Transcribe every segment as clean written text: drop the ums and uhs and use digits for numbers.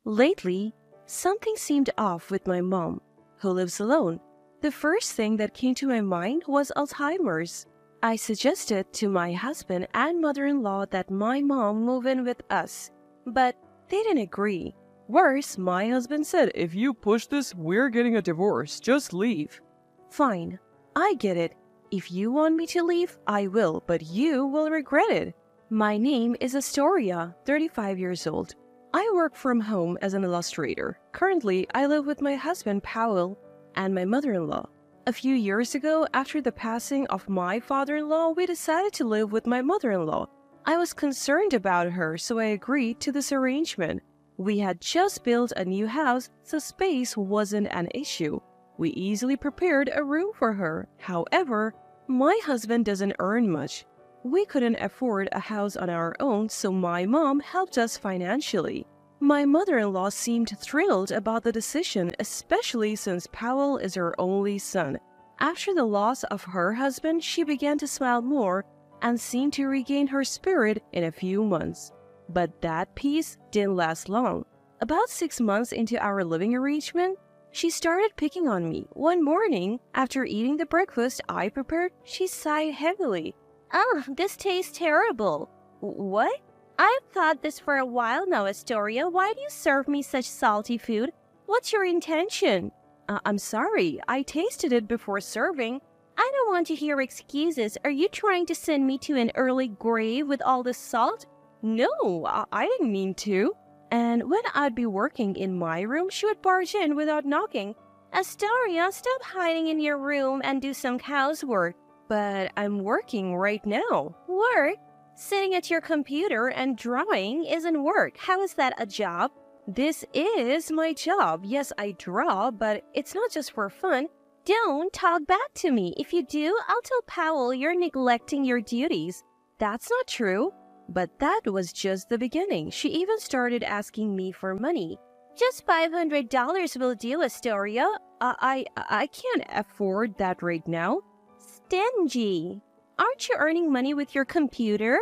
Lately, something seemed off with my mom, who lives alone. The first thing that came to my mind was Alzheimer's. I suggested to my husband and mother-in-law that my mom move in with us, but they didn't agree. Worse, my husband said, If you push this, we're getting a divorce. Just leave. "Fine, I get it. If you want me to leave, I will, but you will regret it." My name is Astoria, 35 years old. I work from home as an illustrator. Currently, I live with my husband, Powell, and my mother-in-law. A few years ago, after the passing of my father-in-law, we decided to live with my mother-in-law. I was concerned about her, so I agreed to this arrangement. We had just built a new house, so space wasn't an issue. We easily prepared a room for her. However, my husband doesn't earn much. We couldn't afford a house on our own, so my mom helped us financially. My mother-in-law seemed thrilled about the decision, especially since Powell is her only son. After the loss of her husband, she began to smile more and seemed to regain her spirit in a few months. But that peace didn't last long. About 6 months into our living arrangement, she started picking on me. One morning, after eating the breakfast I prepared, she sighed heavily. "Oh, this tastes terrible." "What?" "I've thought this for a while now, Astoria. Why do you serve me such salty food? What's your intention?" I'm sorry. I tasted it before serving." "I don't want to hear excuses. Are you trying to send me to an early grave with all this salt?" "No, I didn't mean to." And when I'd be working in my room, she would barge in without knocking. "Astoria, stop hiding in your room and do some housework." "But I'm working right now." "Work? Sitting at your computer and drawing isn't work. How is that a job?" "This is my job. Yes, I draw, but it's not just for fun." "Don't talk back to me. If you do, I'll tell Powell you're neglecting your duties." "That's not true." But that was just the beginning. She even started asking me for money. "Just $500 will do, Astoria." I can't afford that right now." "Stingy. Aren't you earning money with your computer?"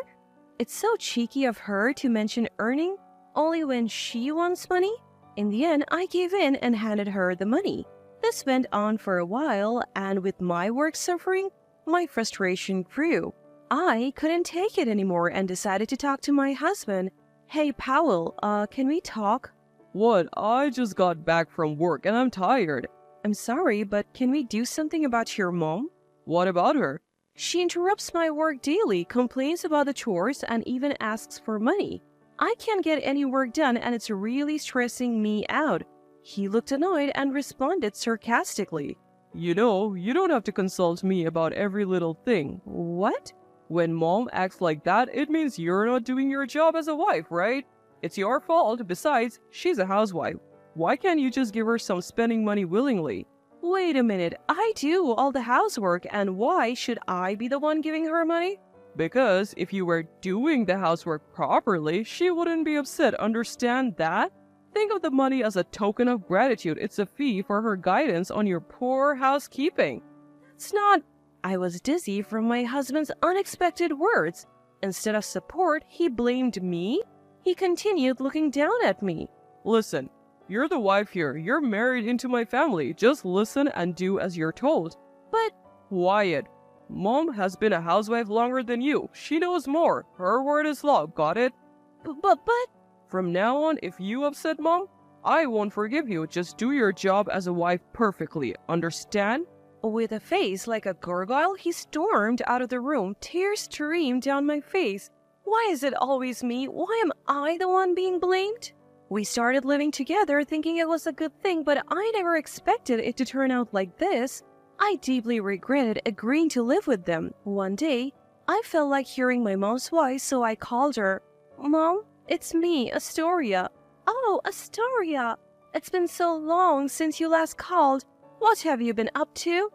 It's so cheeky of her to mention earning only when she wants money. In the end, I gave in and handed her the money. This went on for a while, and with my work suffering, my frustration grew. I couldn't take it anymore and decided to talk to my husband. "Hey, Powell, can we talk?" What? I just got back from work and I'm tired. "I'm sorry, but can we do something about your mom?" What about her? "She interrupts my work daily, complains about the chores, and even asks for money. I can't get any work done and it's really stressing me out." He looked annoyed and responded sarcastically. You know, you don't have to consult me about every little thing. "What?" When mom acts like that, it means you're not doing your job as a wife, right? It's your fault. Besides, she's a housewife. Why can't you just give her some spending money willingly? "Wait a minute, I do all the housework, and why should I be the one giving her money?" Because if you were doing the housework properly, she wouldn't be upset. Understand that? Think of the money as a token of gratitude. It's a fee for her guidance on your poor housekeeping. "It's not..." I was dizzy from my husband's unexpected words. Instead of support, he blamed me. He continued looking down at me. Listen, you're the wife here. You're married into my family. Just listen and do as you're told. "But..." Wyatt, mom has been a housewife longer than you. She knows more. Her word is law. Got it? But... From now on, if you upset mom, I won't forgive you. Just do your job as a wife perfectly. Understand? With a face like a gargoyle, he stormed out of the room. Tears streamed down my face. Why is it always me? Why am I the one being blamed? We started living together thinking it was a good thing, but I never expected it to turn out like this. I deeply regretted agreeing to live with them. One day, I felt like hearing my mom's voice, so I called her. "Mom, it's me, Astoria." "Oh, Astoria. It's been so long since you last called. What have you been up to?"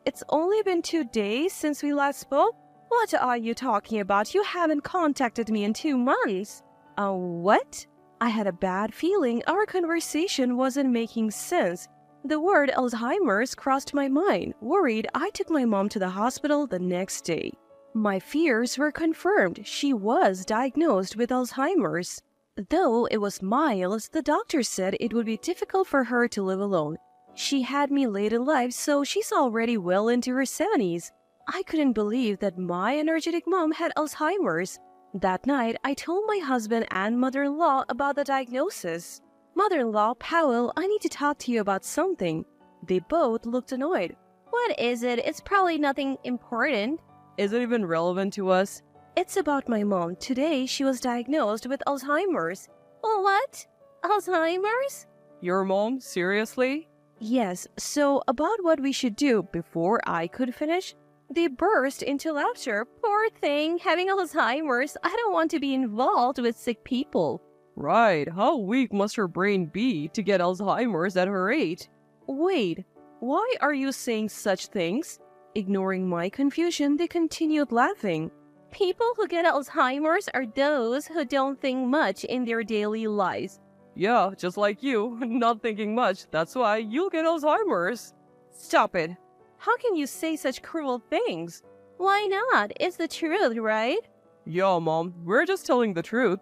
It's only been 2 days since we last spoke." "What are you talking about? You haven't contacted me in 2 months." What?" I had a bad feeling our conversation wasn't making sense. The word Alzheimer's crossed my mind. Worried, I took my mom to the hospital the next day. My fears were confirmed. She was diagnosed with Alzheimer's. Though it was miles, the doctor said it would be difficult for her to live alone. She had me late in life, so she's already well into her 70s. I couldn't believe that my energetic mom had Alzheimer's. That night, I told my husband and mother-in-law about the diagnosis. Mother-in-law, Powell, I need to talk to you about something. They both looked annoyed. What is it? It's probably nothing important. Is it even relevant to us? It's about my mom. Today, she was diagnosed with Alzheimer's. What? Alzheimer's? Your mom? Seriously? Yes, so about what we should do. Before I could finish, they burst into laughter. Poor thing, having Alzheimer's. I don't want to be involved with sick people. Right, how weak must her brain be to get Alzheimer's at her age? Wait, why are you saying such things? Ignoring my confusion, they continued laughing. People who get Alzheimer's are those who don't think much in their daily lives. Yeah, just like you, not thinking much. That's why you'll get Alzheimer's. Stop it. How can you say such cruel things? Why not? It's the truth, right? Yeah, Mom, we're just telling the truth.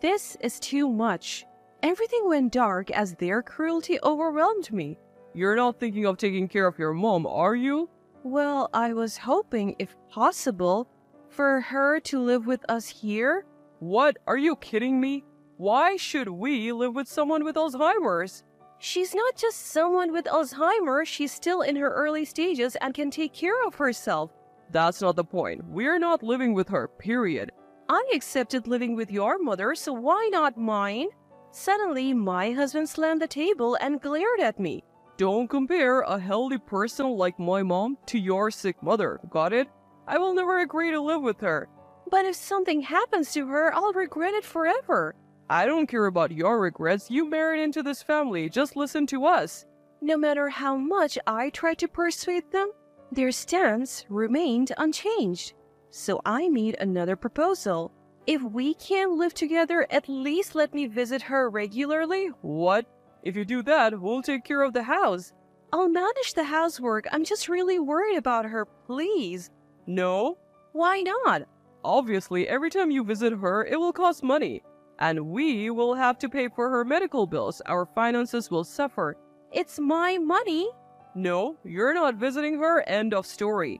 This is too much. Everything went dark as their cruelty overwhelmed me. You're not thinking of taking care of your mom, are you? Well, I was hoping, if possible, for her to live with us here. What? Are you kidding me? Why should we live with someone with Alzheimer's? She's not just someone with Alzheimer's, she's still in her early stages and can take care of herself. That's not the point. We're not living with her, period. I accepted living with your mother, so why not mine? Suddenly, my husband slammed the table and glared at me. Don't compare a healthy person like my mom to your sick mother, got it? I will never agree to live with her. But if something happens to her, I'll regret it forever. I don't care about your regrets. You married into this family. Just listen to us. No matter how much I tried to persuade them, their stance remained unchanged. So I made another proposal. If we can't live together, at least let me visit her regularly. What? If you do that, we'll take care of the house. I'll manage the housework. I'm just really worried about her, please. No? Why not? Obviously, every time you visit her, it will cost money. And we will have to pay for her medical bills. Our finances will suffer. It's my money. No, you're not visiting her. End of story.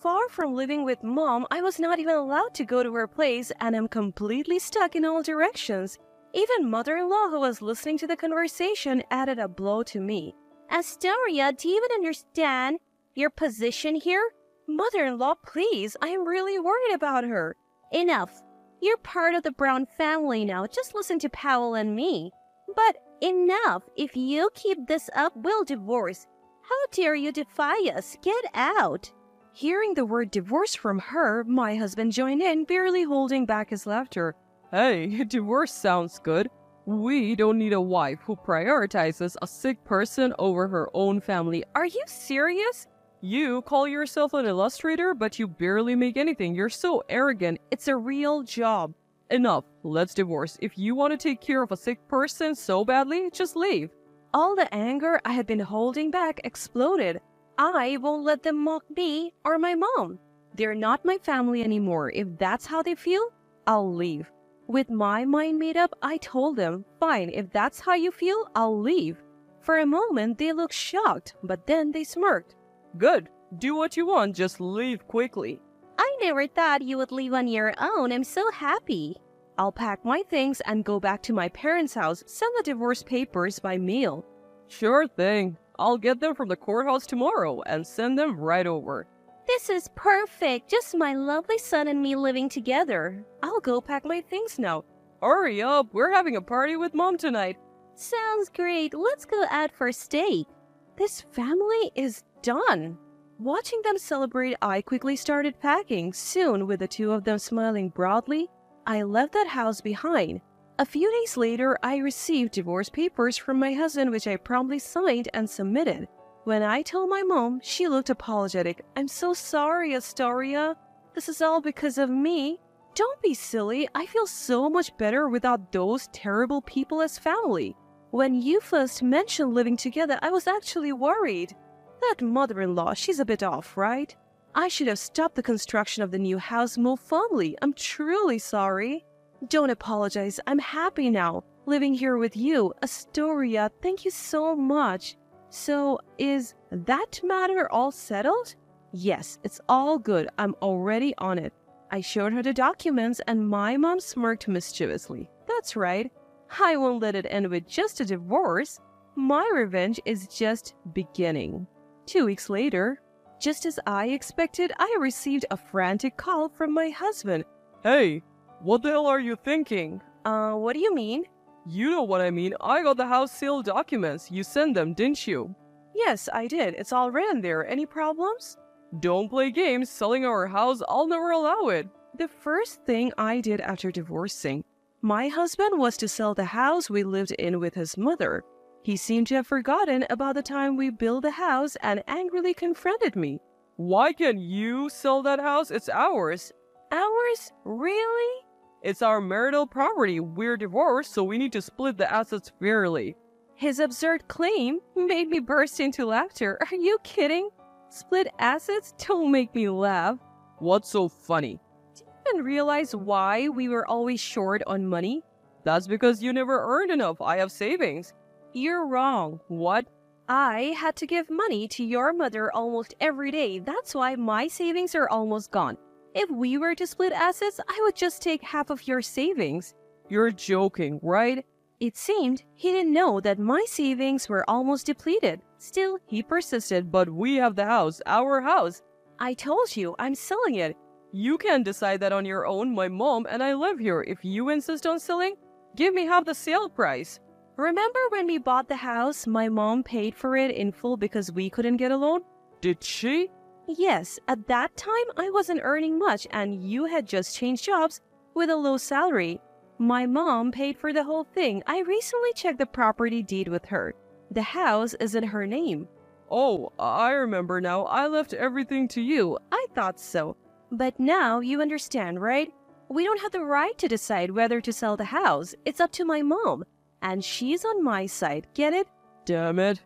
Far from living with Mom, I was not even allowed to go to her place, and I'm completely stuck in all directions. Even mother-in-law, who was listening to the conversation, added a blow to me. Astoria, do you even understand your position here? Mother-in-law, please, I am really worried about her. Enough. You're part of the Brown family now. Just listen to Powell and me. But enough. If you keep this up, we'll divorce. How dare you defy us? Get out. Hearing the word divorce from her, my husband joined in, barely holding back his laughter. Hey, divorce sounds good. We don't need a wife who prioritizes a sick person over her own family. Are you serious? You call yourself an illustrator, but you barely make anything. You're so arrogant. It's a real job. Enough. Let's divorce. If you want to take care of a sick person so badly, just leave. All the anger I had been holding back exploded. I won't let them mock me or my mom. They're not my family anymore. If that's how they feel, I'll leave. With my mind made up, I told them, fine, if that's how you feel, I'll leave. For a moment, they looked shocked, but then they smirked. Good. Do what you want. Just leave quickly. I never thought you would leave on your own. I'm so happy. I'll pack my things and go back to my parents' house, send the divorce papers by mail. Sure thing. I'll get them from the courthouse tomorrow and send them right over. This is perfect. Just my lovely son and me living together. I'll go pack my things now. Hurry up. We're having a party with Mom tonight. Sounds great. Let's go out for steak. This family is done. Watching them celebrate, I quickly started packing. Soon, with the two of them smiling broadly, I left that house behind. A few days later, I received divorce papers from my husband, which I promptly signed and submitted. When I told my mom, she looked apologetic. I'm so sorry, Astoria. This is all because of me. Don't be silly. I feel so much better without those terrible people as family. When you first mentioned living together, I was actually worried. That mother-in-law, she's a bit off, right? I should have stopped the construction of the new house more firmly. I'm truly sorry. Don't apologize. I'm happy now, living here with you. Astoria, thank you so much. So, is that matter all settled? Yes, it's all good. I'm already on it. I showed her the documents and my mom smirked mischievously. That's right. I won't let it end with just a divorce. My revenge is just beginning. 2 weeks later, just as I expected, I received a frantic call from my husband. Hey, what the hell are you thinking? What do you mean? You know what I mean. I got the house sale documents. You sent them, didn't you? Yes, I did. It's all written there. Any problems? Don't play games. Selling our house, I'll never allow it. The first thing I did after divorcing my husband was to sell the house we lived in with his mother. He seemed to have forgotten about the time we built the house and angrily confronted me. Why can't you sell that house? It's ours. Ours? Really? It's our marital property. We're divorced, so we need to split the assets fairly. His absurd claim made me burst into laughter. Are you kidding? Split assets? Don't make me laugh. What's so funny? Do you even realize why we were always short on money? That's because you never earned enough. I have savings. You're wrong. What? I had to give money to your mother almost every day. That's why my savings are almost gone. If we were to split assets, I would just take half of your savings. You're joking, right? It seemed he didn't know that my savings were almost depleted. Still, he persisted. But we have the house, our house. I told you, I'm selling it. You can't decide that on your own. My mom and I live here. If you insist on selling, give me half the sale price. Remember when we bought the house, my mom paid for it in full because we couldn't get a loan? Did she? Yes, at that time I wasn't earning much and you had just changed jobs with a low salary. My mom paid for the whole thing. I recently checked the property deed with her. The house is in her name. Oh, I remember now. I left everything to you. I thought so. But now you understand, right? We don't have the right to decide whether to sell the house. It's up to my mom. And she's on my side, get it? Damn it.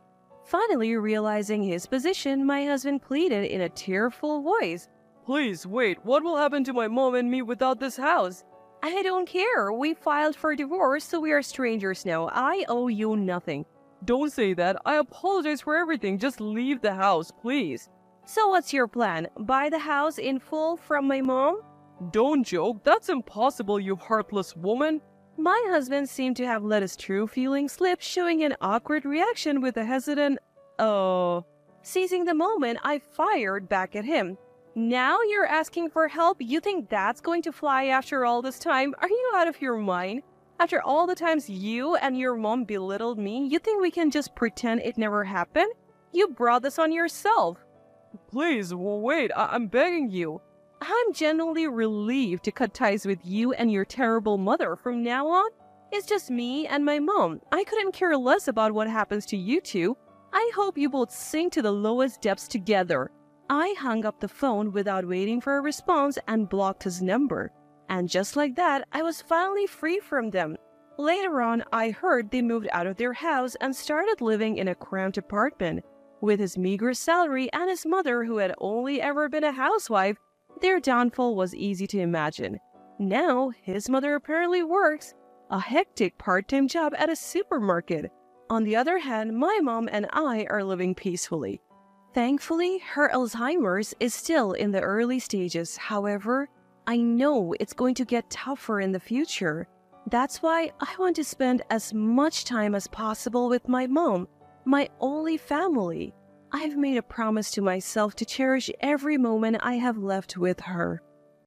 Finally realizing his position, my husband pleaded in a tearful voice. Please, wait. What will happen to my mom and me without this house? I don't care. We filed for divorce, so we are strangers now. I owe you nothing. Don't say that. I apologize for everything. Just leave the house, please. So what's your plan? Buy the house in full from my mom? Don't joke. That's impossible, you heartless woman. My husband seemed to have let his true feelings slip, showing an awkward reaction with a hesitant, "Oh." Seizing the moment, I fired back at him. Now you're asking for help? You think that's going to fly after all this time? Are you out of your mind? After all the times you and your mom belittled me, you think we can just pretend it never happened? You brought this on yourself. Please, wait. I'm begging you. I'm genuinely relieved to cut ties with you and your terrible mother. From now on, it's just me and my mom. I couldn't care less about what happens to you two. I hope you both sink to the lowest depths together. I hung up the phone without waiting for a response and blocked his number. And just like that, I was finally free from them. Later on, I heard they moved out of their house and started living in a cramped apartment. With his meager salary and his mother, who had only ever been a housewife, their downfall was easy to imagine. Now, his mother apparently works a hectic part-time job at a supermarket. On the other hand, my mom and I are living peacefully. Thankfully, her Alzheimer's is still in the early stages. However, I know it's going to get tougher in the future. That's why I want to spend as much time as possible with my mom, my only family. I've made a promise to myself to cherish every moment I have left with her.